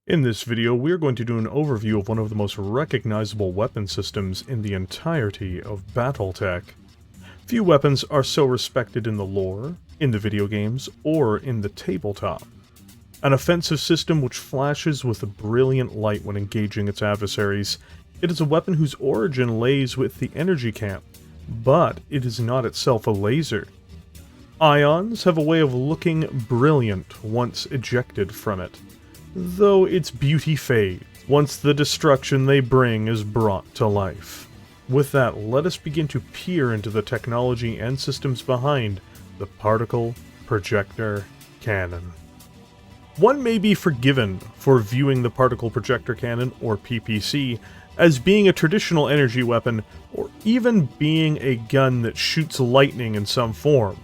In this video, we are going to do an overview of one of the most recognizable weapon systems in the entirety of Battletech. Few weapons are so respected in the lore, in the video games, or in the tabletop. An offensive system which flashes with a brilliant light when engaging its adversaries, it is a weapon whose origin lays with the energy camp, but it is not itself a laser. Ions have a way of looking brilliant once ejected from it, though its beauty fades once the destruction they bring is brought to life. With that, let us begin to peer into the technology and systems behind the particle projector cannon. One may be forgiven for viewing the particle projector cannon, or PPC, as being a traditional energy weapon, or even being a gun that shoots lightning in some form,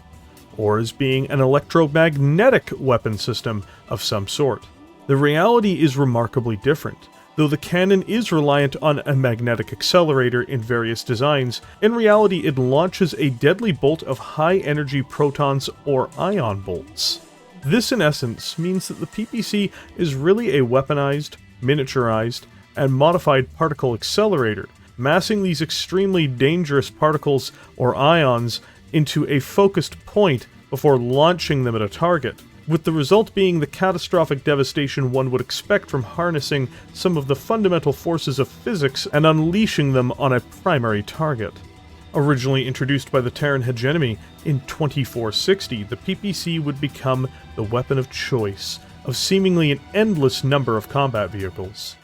or as being an electromagnetic weapon system of some sort. The reality is remarkably different. Though the cannon is reliant on a magnetic accelerator in various designs, in reality it launches a deadly bolt of high-energy protons or ion bolts. This in essence means that the PPC is really a weaponized, miniaturized, and modified particle accelerator, massing these extremely dangerous particles or ions into a focused point before launching them at a target, with the result being the catastrophic devastation one would expect from harnessing some of the fundamental forces of physics and unleashing them on a primary target. Originally introduced by the Terran Hegemony in 2460, the PPC would become the weapon of choice of seemingly an endless number of combat vehicles.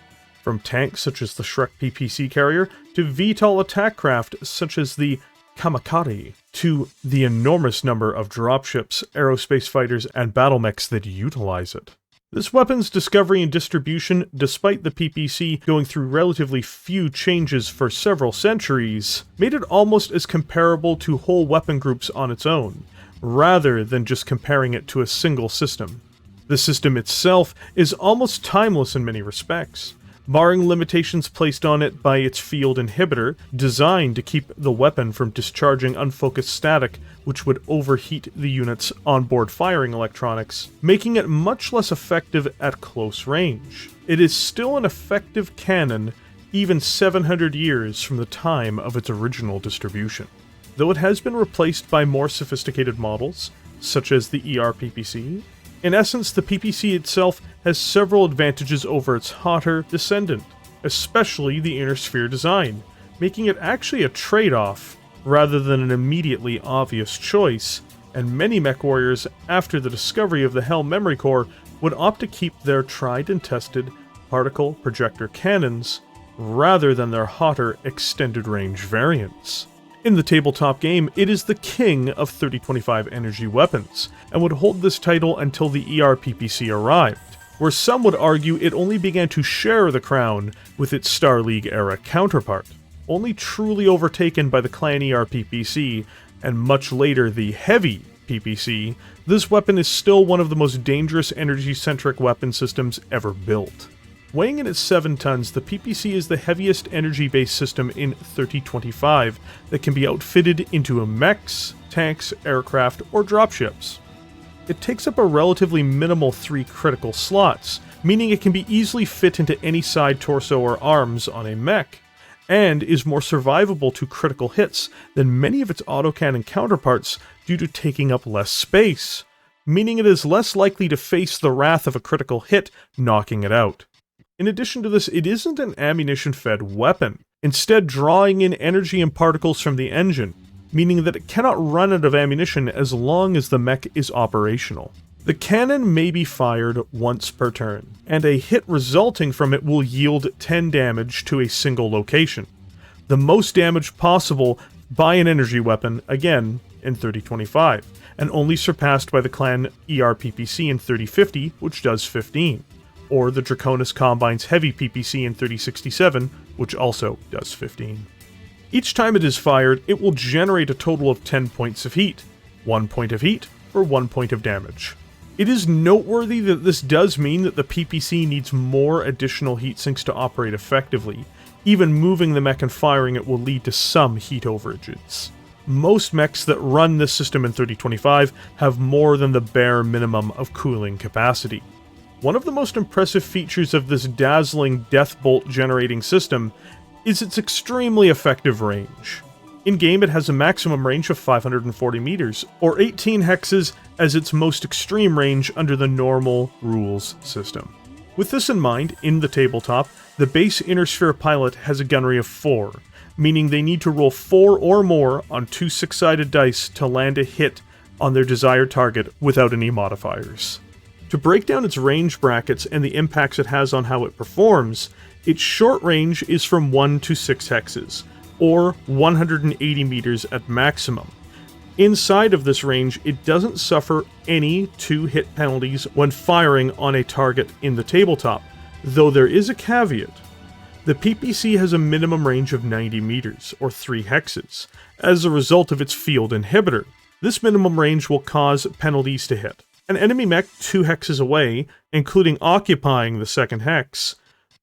From tanks such as the Shrek PPC carrier, to VTOL attack craft such as the Kamakari, to the enormous number of dropships, aerospace fighters, and battlemechs that utilize it. This weapon's discovery and distribution, despite the PPC going through relatively few changes for several centuries, made it almost as comparable to whole weapon groups on its own, rather than just comparing it to a single system. The system itself is almost timeless in many respects, barring limitations placed on it by its field inhibitor, designed to keep the weapon from discharging unfocused static which would overheat the unit's onboard firing electronics, making it much less effective at close range. It is still an effective cannon even 700 years from the time of its original distribution. Though it has been replaced by more sophisticated models, such as the ER-PPC, in essence, the PPC itself has several advantages over its hotter descendant, especially the inner sphere design, making it actually a trade-off rather than an immediately obvious choice, and many Mechwarriors, after the discovery of the Hell Memory Core, would opt to keep their tried and tested particle projector cannons rather than their hotter extended range variants. In the tabletop game, it is the king of 3025 energy weapons, and would hold this title until the ER-PPC arrived, where some would argue it only began to share the crown with its Star League-era counterpart, only truly overtaken by the Clan ER-PPC, and much later the Heavy PPC. This weapon is still one of the most dangerous energy-centric weapon systems ever built. Weighing in at 7 tons, the PPC is the heaviest energy-based system in 3025 that can be outfitted into mechs, tanks, aircraft, or dropships. It takes up a relatively minimal 3 critical slots, meaning it can be easily fit into any side torso or arms on a mech, and is more survivable to critical hits than many of its autocannon counterparts due to taking up less space, meaning it is less likely to face the wrath of a critical hit knocking it out. In addition to this, it isn't an ammunition-fed weapon, instead drawing in energy and particles from the engine, meaning that it cannot run out of ammunition as long as the mech is operational. The cannon may be fired once per turn, and a hit resulting from it will yield 10 damage to a single location, the most damage possible by an energy weapon, again, in 3025, and only surpassed by the Clan ER-PPC in 3050, which does 15. Or the Draconis Combine's Heavy PPC in 3067, which also does 15. Each time it is fired, it will generate a total of 10 points of heat, 1 point of heat for 1 point of damage. It is noteworthy that this does mean that the PPC needs more additional heat sinks to operate effectively. Even moving the mech and firing it will lead to some heat overages. Most mechs that run this system in 3025 have more than the bare minimum of cooling capacity. One of the most impressive features of this dazzling death bolt generating system is its extremely effective range. In-game, it has a maximum range of 540 meters, or 18 hexes as its most extreme range under the normal rules system. With this in mind, in the tabletop, the base inner sphere pilot has a gunnery of 4, meaning they need to roll 4 or more on 2 6-sided dice to land a hit on their desired target without any modifiers. To break down its range brackets and the impacts it has on how it performs, its short range is from 1 to 6 hexes, or 180 meters at maximum. Inside of this range, it doesn't suffer any 2-hit penalties when firing on a target in the tabletop, though there is a caveat. The PPC has a minimum range of 90 meters, or 3 hexes, as a result of its field inhibitor. This minimum range will cause penalties to hit. An enemy mech 2 hexes away, including occupying the second hex,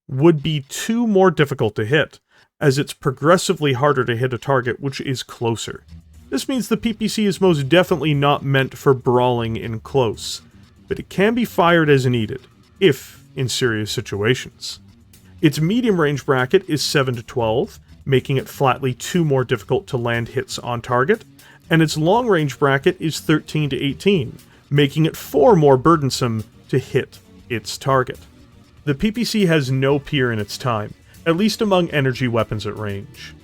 would be 2 more difficult to hit, as it's progressively harder to hit a target which is closer. This means the PPC is most definitely not meant for brawling in close, but it can be fired as needed, if in serious situations. Its medium range bracket is 7 to 12, making it flatly 2 more difficult to land hits on target, and its long range bracket is 13 to 18, making it 4 more burdensome to hit its target. The PPC has no peer in its time, at least among energy weapons at range.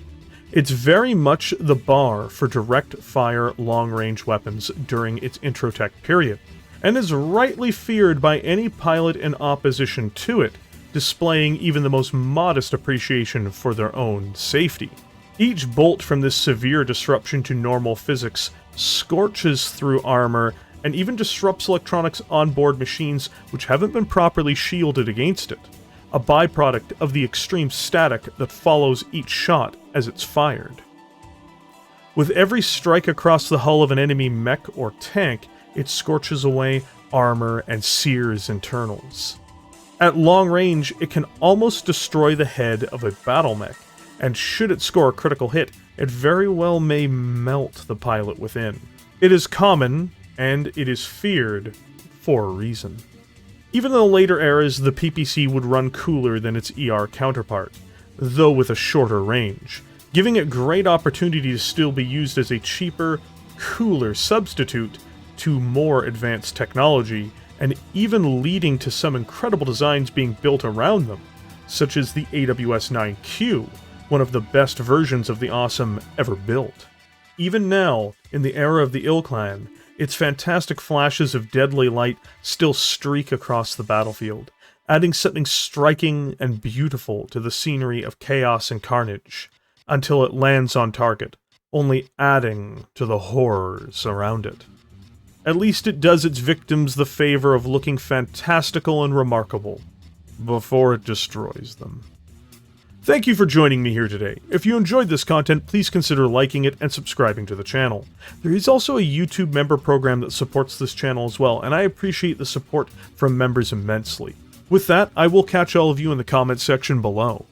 It's very much the bar for direct fire long-range weapons during its intro tech period, and is rightly feared by any pilot in opposition to it, displaying even the most modest appreciation for their own safety. Each bolt from this severe disruption to normal physics scorches through armor and even disrupts electronics on board machines which haven't been properly shielded against it, a byproduct of the extreme static that follows each shot as it's fired. With every strike across the hull of an enemy mech or tank, it scorches away armor and sears internals. At long range, it can almost destroy the head of a battle mech, and should it score a critical hit, it very well may melt the pilot within. It is common, and it is feared, for a reason. Even in the later eras, the PPC would run cooler than its ER counterpart, though with a shorter range, giving it great opportunity to still be used as a cheaper, cooler substitute to more advanced technology, and even leading to some incredible designs being built around them, such as the AWS-9Q, one of the best versions of the awesome ever built. Even now, in the era of the Ill Clan, its fantastic flashes of deadly light still streak across the battlefield, adding something striking and beautiful to the scenery of chaos and carnage, until it lands on target, only adding to the horrors around it. At least it does its victims the favor of looking fantastical and remarkable, before it destroys them. Thank you for joining me here today. If you enjoyed this content, please consider liking it and subscribing to the channel. There is also a YouTube member program that supports this channel as well, and I appreciate the support from members immensely. With that, I will catch all of you in the comments section below.